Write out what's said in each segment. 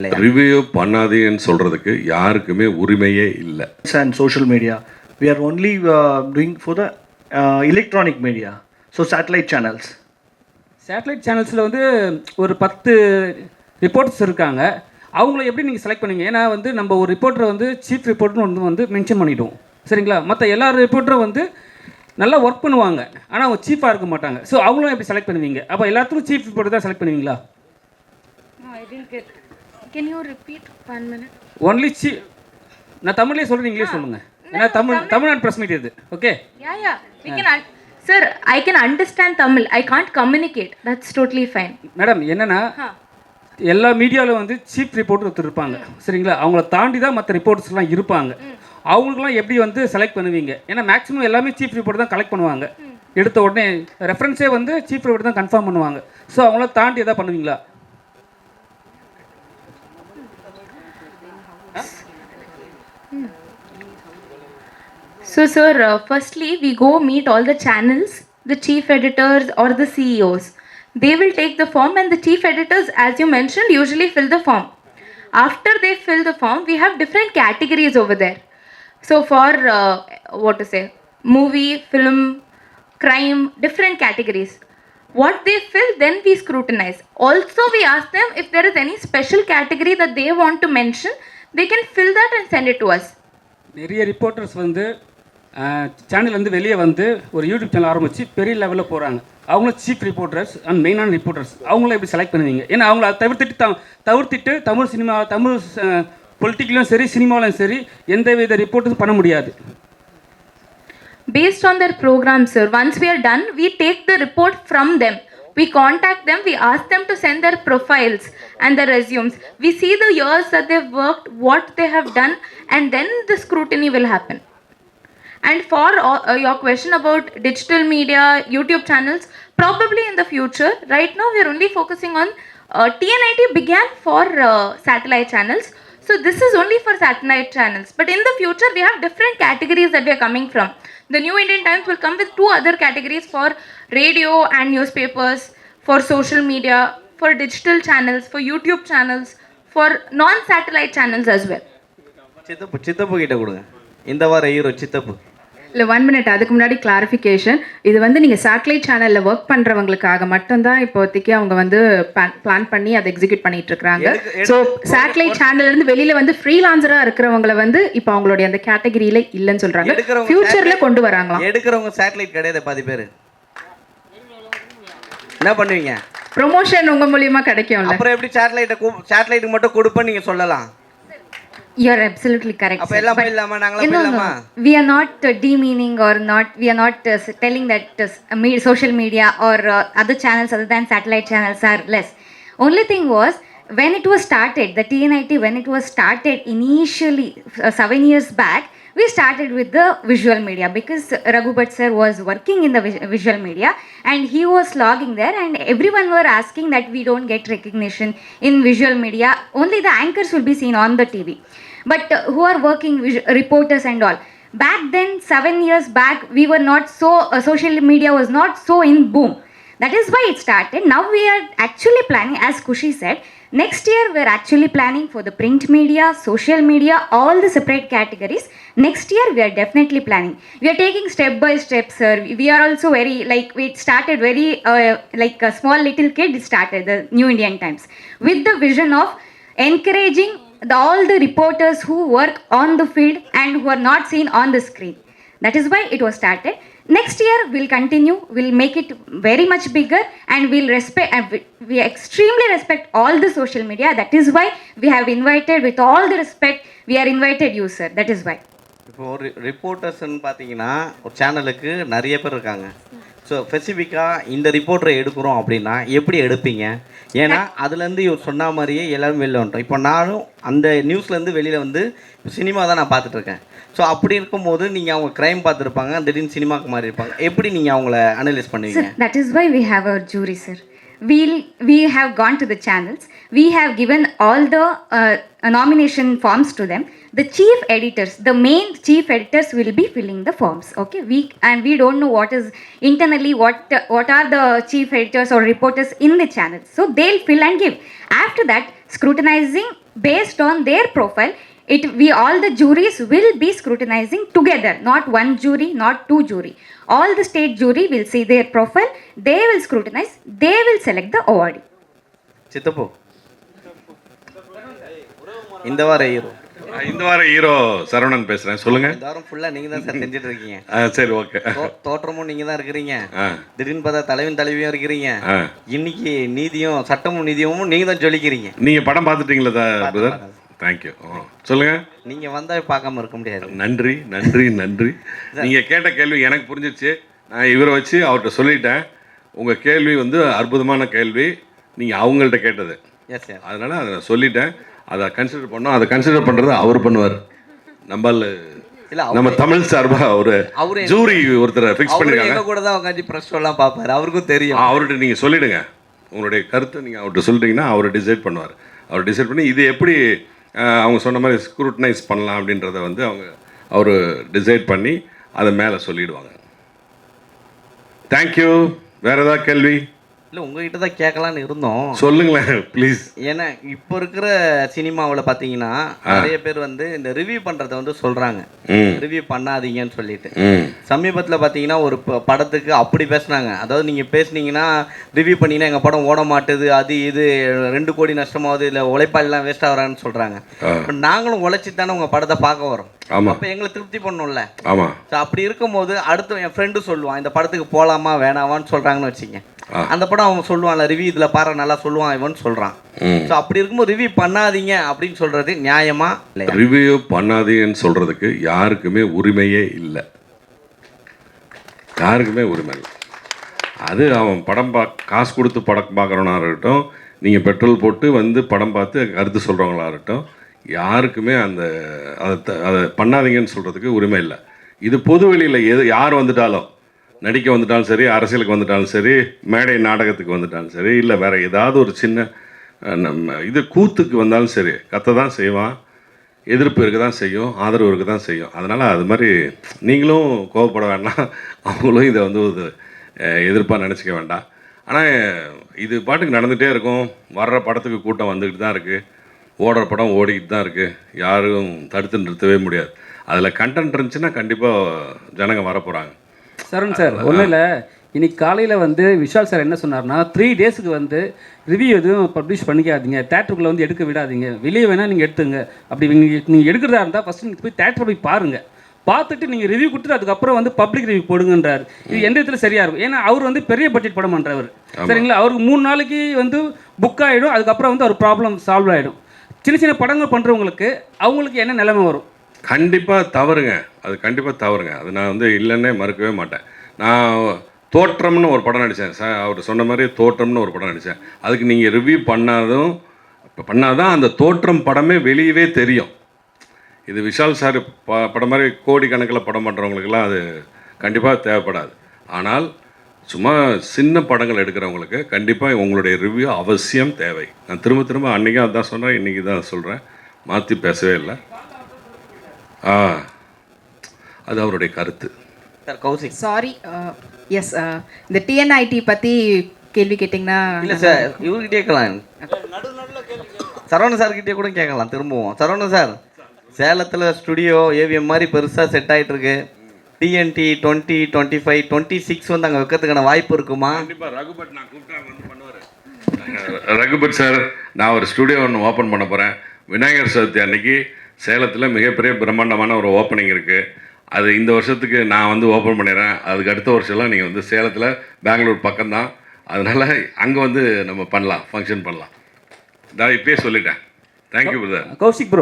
Review பண்ணாதீங்கன்னு சொல்றதுக்கு யாருக்குமே உரிமையே இல்லை. And social media, we are only doing for the electronic media, so satellite channels. Satellite சேனல்ஸில் வந்து ஒரு 10 ரிப்போர்ட்டர்ஸ் இருக்காங்க. அவங்கள எப்படி நீங்கள் செலக்ட் பண்ணுவீங்க? ஏன்னா வந்து நம்ம ஒரு ரிப்போர்ட்டரை வந்து சீஃப் ரிப்போர்ட்னு வந்து மென்ஷன் பண்ணிவிடுவோம், சரிங்களா? மற்ற எல்லா ரிப்போர்ட்டரும் வந்து நல்லா ஒர்க் பண்ணுவாங்க, ஆனால் அவங்க சீஃபாக இருக்க மாட்டாங்க. ஸோ அவங்களும் எப்படி செலக்ட் பண்ணுவீங்க? அப்போ எல்லாத்துக்கும் சீஃப் ரிப்போர்ட்டர் தான் செலக்ட் பண்ணுவீங்களா? Can you repeat 1 minute? Only நான் தமிழ்லேயே சொல்கிறேன், நீங்களே சொல்லுங்கள். ஏன்னா தமிழ்நாடு ப்ரெஸ் மீட் இது. Okay. Yeah. We can sir, I can understand Tamil. I can't communicate. That's totally fine. Madam என்னன்னா எல்லா மீடியாவில் வந்து சீஃப் ரிப்போர்ட்டர் ஒருத்தர் இருப்பாங்க, சரிங்களா? அவங்கள தாண்டி தான் மற்ற ரிப்போர்ட்டர்ஸ்லாம் இருப்பாங்க. அவங்களுக்குலாம் எப்படி வந்து செலக்ட் பண்ணுவீங்க? ஏன்னா மேக்ஸிமம் எல்லாமே சீஃப் ரிப்போர்ட் தான் கலெக்ட் பண்ணுவாங்க. எடுத்த உடனே ரெஃபரன்ஸே வந்து சீஃப் ரிப்போர்ட் தான் கன்ஃபார்ம் பண்ணுவாங்க. ஸோ அவங்கள தாண்டி எதாவது பண்ணுவீங்களா? So, sir, firstly, we go meet all the channels, the chief editors or the CEOs. They will take the form, and the chief editors, as you mentioned, usually fill the form. After they fill the form, we have different categories over there. So, for movie, film, crime, different categories. What they fill, then we scrutinize. Also, we ask them if there is any special category that they want to mention, they can fill that and send it to us. நிறைய reporters வந்து channel வந்து வெளியே வந்து ஒரு YouTube channel ஆரம்பித்து பெரிய லெவலில் போகிறாங்க. அவங்களும் சீஃப் ரிப்போர்ட்டர்ஸ் அண்ட் மெயினான ரிப்போர்ட்டர்ஸ். அவங்கள எப்படி செலக்ட் பண்ணுவீங்க? ஏன்னா அவங்கள தவிர்த்துட்டு தமிழ் சினிமா, தமிழ் பொலிட்டிக்கலும் சரி, சினிமாவிலும் சரி, எந்த வித ரிப்போர்ட்டும் பண்ண முடியாது. Based on their program, sir, once we are done, we take the report from them. We contact them, we ask them to send their profiles and their resumes. We see the years that they've worked, what they have done, and then the scrutiny will happen. And for your question about digital media, YouTube channels, probably in the future, right now we are only focusing on TNIT began for satellite channels. So this is only for satellite channels. But in the future, we have different categories that we are coming from. The New Indian Times will come with 2 other categories for radio and newspapers, for social media, for digital channels, for YouTube channels, for non-satellite channels as well. சித்தப்பு கிட்ட கொடுங்க. இந்த வார hero சித்தப்பு. இல்லை 1 minute, அதுக்கு முன்னாடி clarification. இது வந்து நீங்கள் சேட்டலைட் சேனலில் ஒர்க் பண்ணுறவங்களுக்காக மட்டும்தான் இப்போதைக்கு அவங்க வந்து பிளான் பண்ணி அதை எக்ஸிக்யூட் பண்ணிட்டு இருக்காங்க. ஸோ சேட்டலைட் சேனல்லேருந்து வெளியில் வந்து ஃப்ரீலான்சராக இருக்கிறவங்கள வந்து இப்போ அவங்களுடைய அந்த கேட்டகரியில் இல்லைன்னு சொல்கிறாங்க. ஃபியூச்சரில் கொண்டு வராங்களா? எடுக்கிறவங்க சேட்டலைட் கிடையாது, பாதி பேர். என்ன பண்ணுவீங்க? ப்ரொமோஷன் உங்கள் மூலியமாக கிடைக்கும்ல. அப்புறம் எப்படி சேட்டலைட்டுக்கு மட்டும் கொடுப்பேன்னு நீங்கள் சொல்லலாம்? You are absolutely correct. அப்ப எல்லாம் போயிடலாமா? நாங்களாம் போயிடலாமா? We are not demeaning or not. We are not telling that social media or other channels other than satellite channels are less. Only thing was when it was started, the TNIT, when it was started initially 7 years back, we started with the visual media because Raghu Bhatt sir was working in the visual media and he was logging there, and everyone were asking that we don't get recognition in visual media. Only the anchors will be seen on the TV. But who are working reporters and all. Back then, 7 years back, we were not so, social media was not so in boom. That is why it started. Now we are actually planning, as Kushi said, next year we are actually planning for the print media, social media, all the separate categories. Next year we are definitely planning. We are taking step by step, sir. We are also very, like, we started very, like a small little kid started the New Indian Times with the vision of encouraging all the reporters who work on the field and who are not seen on the screen. That is why it was started. Next year we'll continue, we'll make it very much bigger, and we'll respect, and we extremely respect all the social media. That is why we have invited, with all the respect, we are invited you, sir. That is why. இப்போ ரிப்போர்ட்டர்ஸ்ன்னு பார்த்தீங்கன்னா ஒரு சேனலுக்கு நிறைய பேர் இருக்காங்க. So ஸ்பெசிஃபிக்காக இந்த ரிப்போர்ட்டரை எடுக்கிறோம் அப்படின்னா எப்படி எடுப்பீங்க? ஏன்னா அதுலேருந்து இவர் சொன்ன மாதிரியே எல்லாரும் வெளில வந்துட்டோம். இப்போ நானும் அந்த நியூஸ்லேருந்து வெளியில் வந்து சினிமா தான் நான் பார்த்துட்ருக்கேன். ஸோ அப்படி இருக்கும்போது நீங்கள் அவங்க க்ரைம் பார்த்துருப்பாங்க, திடீர்னு சினிமாவுக்கு மாறி இருப்பாங்க. எப்படி நீங்கள் அவங்கள அனலைஸ் பண்ணுவீங்க? That is why we have our jury, sir. We have gone to the channels. We have given all the nomination forms to them. The chief editors, the main chief editors will be filling the forms. Okay, we don't know what is internally what are the chief editors or reporters in the channel. So they'll fill and give. After that, scrutinizing based on their profile. We all the juries will be scrutinizing together, not one jury, not two jury. All the state jury will see their profile, they will scrutinize, they will select the awardee. சித்தப்போ இந்த வார hero இந்த வார hero Saravanan பேசுகிறேன், சொல்லுங்கள். இந்த வாரம் ஃபுல்லாக நீங்கள் தான் சார் செஞ்சுட்டு இருக்கீங்க. சரி, ஓகே. தோற்றமும் நீங்கள் தான் இருக்கிறீங்க, திடீர்னு பார்த்தா தலைவன் தலைவியும் இருக்கிறீங்க, இன்னைக்கு நீதியும் சட்டமும் நீதியும் நீங்கள் தான் சொல்லிக்கிறீங்க. நீங்கள் படம் பார்த்துட்டீங்களா பிரதர்? தேங்க்யூ. சொல்லுங்கள். நீங்கள் வந்தால் பார்க்காம இருக்க முடியாது. நன்றி நன்றி நன்றி. நீங்கள் கேட்ட கேள்வி எனக்கு புரிஞ்சிச்சு. நான் இவரை வச்சு அவர்கிட்ட சொல்லிட்டேன். உங்கள் கேள்வி வந்து அற்புதமான கேள்வி, நீங்கள் அவங்கள்ட்ட கேட்டது. Yes sir. அதனால் அதை நான் சொல்லிட்டேன். அதை கன்சிடர் பண்ணோம். அதை கன்சிடர் பண்ணுறது அவர் பண்ணுவார். நம்ம தமிழ் சார்பாக ஒரு ஜூரி ஒருத்தரை ஃபிக்ஸ் பண்ணிருக்காங்க. எங்க கூட தான் உட்காந்து ப்ரெஸ் எல்லாம் பார்ப்பாரு, அவருக்கும் தெரியும். அவர்கிட்ட நீங்கள் சொல்லிவிடுங்க, உங்களுடைய கருத்தை நீங்கள் அவர்கிட்ட சொல்லிட்டீங்கன்னா அவர் டிசைட் பண்ணுவார். அவர் டிசைட் பண்ணி இது எப்படி அவங்க சொன்ன மாதிரி ஸ்க்ரூட்டனைஸ் பண்ணலாம் அப்படின்றத வந்து அவர் டிசைட் பண்ணி அதை மேலே சொல்லிடுவாங்க. தேங்க்யூ. வேறு ஏதாவது கேள்வி? இல்லை, உங்ககிட்ட தான் கேட்கலான்னு இருந்தோம். சொல்லுங்களேன் ப்ளீஸ். ஏன்னா இப்போ இருக்கிற சினிமாவில் பார்த்தீங்கன்னா நிறைய பேர் வந்து இந்த ரிவ்யூ பண்ணுறத வந்து சொல்கிறாங்க, ரிவ்யூ பண்ணாதீங்கன்னு சொல்லிட்டு. சமீபத்தில் பார்த்தீங்கன்னா ஒரு படத்துக்கு அப்படி பேசுனாங்க. அதாவது நீங்கள் பேசுனீங்கன்னா ரிவ்யூ பண்ணிங்கன்னா எங்கள் படம் ஓட மாட்டுது, அது இது 2 கோடி நஷ்டமாகுது, இல்லை உழைப்பாளெலாம் வேஸ்ட் ஆகிறான்னு சொல்கிறாங்க. இப்போ நாங்களும் உழைச்சி தானே உங்கள் படத்தை பார்க்க வரோம். அப்போ எங்களை திருப்தி பண்ணணும்ல. ஆமாம். ஸோ அப்படி இருக்கும்போது அடுத்து என் ஃப்ரெண்டு சொல்லுவான், இந்த படத்துக்கு போகலாமா வேணாவான்னு சொல்கிறாங்கன்னு வச்சுங்க. அந்த படம் அவன் சொல்லுவான்ல, ரிவ்யூ இதில் பாரு நல்லா சொல்லுவான் இவன் சொல்கிறான். ஸோ அப்படி இருக்கும்போது ரிவ்யூ பண்ணாதீங்க அப்படின்னு சொல்கிறது நியாயமா இல்லை? ரிவ்யூ பண்ணாதீங்கன்னு சொல்கிறதுக்கு யாருக்குமே உரிமையே இல்லை. யாருக்குமே உரிமை இல்லை. அது அவன் படம் காசு கொடுத்து படம் பார்க்குறவனா இருக்கட்டும், நீங்கள் பெட்ரோல் போட்டு வந்து படம் பார்த்து கருத்து சொல்கிறவங்களா இருக்கட்டும், யாருக்குமே அதை பண்ணாதீங்கன்னு சொல்கிறதுக்கு உரிமை இல்லை. இது பொது வெளியில் யார் வந்துட்டாலும், நடிக்க வந்துட்டாலும் சரி, அரசியலுக்கு வந்துட்டாலும் சரி, மேடை நாடகத்துக்கு வந்துட்டாலும் சரி, இல்லை வேறு ஏதாவது ஒரு சின்ன இது கூத்துக்கு வந்தாலும் சரி, கத்த தான் செய்வான். எதிர்ப்பு இருக்க தான் செய்யும், ஆதரவு இருக்க தான் செய்யும். அதனால் அது மாதிரி நீங்களும் கோவப்பட வேண்டாம், அவங்களும் இதை வந்து ஒரு எதிர்ப்பாக நினச்சிக்க வேண்டாம். ஆனால் இது பாட்டுக்கு நடந்துகிட்டே இருக்கும். வர்ற படத்துக்கு கூட்டம் வந்துக்கிட்டு தான் இருக்குது, ஓடுற படம் ஓடிக்கிட்டு தான் இருக்குது. யாரும் தடுத்து நிறுத்தவே முடியாது. அதில் கண்டென்ட் இருந்துச்சுன்னா கண்டிப்பாக ஜனங்க வரப்போகிறாங்க. சரண் சார், ஒன்றும் இல்லை, இன்னைக்கு காலையில் வந்து விஷால் சார் என்ன சொன்னார்னா, 3 டேஸுக்கு வந்து ரிவ்யூ எதுவும் பப்ளிஷ் பண்ணிக்காதீங்க, தேட்டருக்குள்ளே வந்து எடுக்க விடாதீங்க, வெளியே வேணால் நீங்கள் எடுத்துங்க. அப்படி நீங்கள் எடுக்கிறதா இருந்தால் ஃபஸ்ட்டு நீங்கள் போய் தேட்டரில் போய் பாருங்கள், பார்த்துட்டு நீங்கள் ரிவ்யூ கொடுத்துட்டு அதுக்கப்புறம் வந்து பப்ளிக் ரிவ்யூ போடுங்கன்றார். இது எந்த விதத்தில் சரியாக இருக்கும்? ஏன்னா அவர் வந்து பெரிய பட்ஜெட் படம் பண்ணுறவர், சரிங்களா? அவருக்கு 3 நாளைக்கு வந்து புக் ஆகிடும், அதுக்கப்புறம் வந்து அவர் ப்ராப்ளம் சால்வ் ஆகிடும். சின்ன சின்ன படங்கள் பண்ணுறவங்களுக்கு அவங்களுக்கு என்ன நிலைமை வரும்? கண்டிப்பாக தவறுங்க, அது கண்டிப்பாக தவறுங்க. அது நான் வந்து இல்லைன்னே மறுக்கவே மாட்டேன். நான் தோற்றம்னு ஒரு படம் நடித்தேன் சார், அவர் சொன்ன மாதிரி தோற்றம்னு ஒரு படம் நடித்தேன். அதுக்கு நீங்கள் ரிவ்யூ பண்ணாதான் அந்த தோற்றம் படமே வெளியவே தெரியும். இது விஷால் சார் படம் மாதிரி கோடிக்கணக்கில் படம் பண்ணுறவங்களுக்கெல்லாம் அது கண்டிப்பாக தேவைப்படாது. ஆனால் சும்மா சின்ன படங்கள் எடுக்கிறவங்களுக்கு கண்டிப்பாக உங்களுடைய ரிவ்யூ அவசியம் தேவை. நான் திரும்ப அன்றைக்கும் அதான் சொன்னேன், இன்றைக்கி தான் சொல்கிறேன், மாற்றி பேசவே இல்லை. அது அவருடைய கருத்து. சார் கௌசிக். சாரி, எஸ், இந்த டிஎன்ஐடி பற்றி கேள்வி கேட்டிங்கன்னா இல்லை சார், இவர்கிட்ட கேட்கலாம், சரவணன் சார்கிட்டே கூட கேட்கலாம் திரும்பவும். சரவணன் சார், சேலத்தில் ஸ்டுடியோ ஏவிஎம் மாதிரி பெருசாக செட் ஆகிட்டுருக்கு. டிஎன்டி 2025 26 வந்து அங்கே வைக்கிறதுக்கான வாய்ப்பு இருக்குமா? கண்டிப்பாக ரகுபட் நான் கூப்பிட்டா வந்து பண்ணுவார். ரகுபட் சார், நான் ஒரு ஸ்டுடியோ ஒன்று ஓப்பன் பண்ண போகிறேன். விநாயகர் சதுர்த்தி அன்னைக்கு சேலத்தில் மிகப்பெரிய பிரம்மாண்டமான ஒரு ஓப்பனிங் இருக்குது. அது இந்த வருஷத்துக்கு நான் வந்து ஓப்பன் பண்ணிடுறேன். அதுக்கு அடுத்த வருஷம்லாம் நீங்கள் வந்து சேலத்தில், பெங்களூர் பக்கம்தான், அதனால் அங்கே வந்து நம்ம பண்ணலாம், ஃபங்க்ஷன் பண்ணலாம். நான் இப்பயே சொல்லிட்டேன். Thank you brother. கௌஷிக்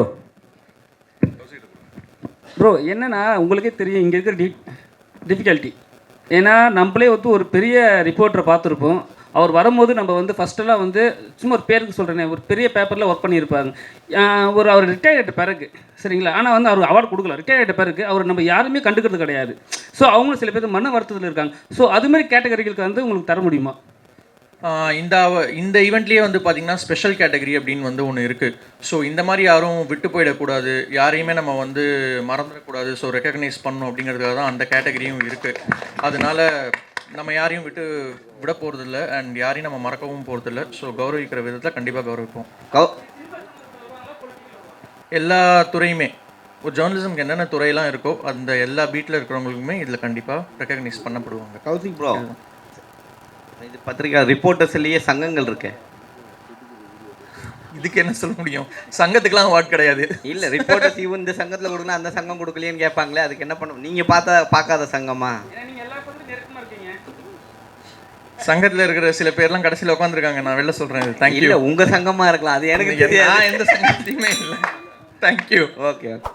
ப்ரோ, என்னென்னா உங்களுக்கே தெரியும் இங்கே இருக்கிற டிஃபிகல்ட்டி. ஏன்னா நம்மளே வந்து ஒரு பெரிய ரிப்போர்ட்டரை பார்த்துருப்போம். அவர் வரும்போது நம்ம வந்து ஃபஸ்ட்டெல்லாம் வந்து சும்மா ஒரு பேருக்கு சொல்கிறேனே, ஒரு பெரிய பேப்பரில் ஒர்க் பண்ணியிருப்பாங்க. அவர் ரிட்டையர் ஆகிட்ட பிறகு, சரிங்களா? ஆனால் வந்து அவர் அவார்டு கொடுக்கல. ரிட்டையர் ஆகிட்ட பிறகு அவர் நம்ம யாருமே கண்டுக்கிறது கிடையாது. ஸோ அவங்களும் சில பேர் மன வருத்தத்தில் இருக்காங்க. ஸோ அதுமாதிரி கேட்டகரிகளுக்கு வந்து உங்களுக்கு தர முடியுமா? இந்த ஈவெண்ட்லேயே வந்து பார்த்திங்கன்னா ஸ்பெஷல் கேட்டகரி அப்படின்னு வந்து ஒன்று இருக்குது. ஸோ இந்த மாதிரி யாரும் விட்டு போயிடக்கூடாது, யாரையுமே நம்ம வந்து மறந்துடக்கூடாது. ஸோ ரெக்கக்னைஸ் பண்ணணும் அப்படிங்கிறதுக்காக தான் அந்த கேட்டகரியும் இருக்குது. அதனால் நம்ம யாரையும் விட போகிறதில்ல, அண்ட் யாரையும் நம்ம மறக்கவும் போகிறதில்ல. ஸோ கௌரவிக்கிற விதத்தில் கண்டிப்பாக கௌரவிப்போம். எல்லா துறையுமே ஒரு ஜேர்னலிசம்க்கு என்னென்ன துறையெல்லாம் இருக்கோ அந்த எல்லா பீட்டில் இருக்கிறவங்களுக்குமே இதில் கண்டிப்பாக ரெக்கக்னைஸ் பண்ணப்படுவாங்க. கௌசிக் ப்ரோ, இது பத்திரிக்கை ரிப்போர்ட்டர்ஸ்லேயே சங்கங்கள் இருக்கு. இதுக்கு என்ன சொல்ல முடியும்? சங்கத்துக்குலாம் அவார்ட் கிடையாது. இல்லை, ரிப்போர்ட்டர்ஸ் இவன் இந்த சங்கத்தில் கொடுக்கணும் அந்த சங்கம் கொடுக்கலையேன்னு கேட்பாங்களே, அதுக்கு என்ன பண்ணும்? நீங்கள் பார்க்காத சங்கமா? சங்கத்தில் இருக்கிற சில பேர்லாம் கடைசியில் உட்காந்துருக்காங்க. நான் வெளில சொல்கிறேன். தேங்க்யூ. இல்லை, உங்கள் சங்கமாக இருக்கலாம், அது எனக்கு தெரியாது. நான் எந்த சங்கத்தையுமே இல்லை. தேங்க்யூ. Okay okay.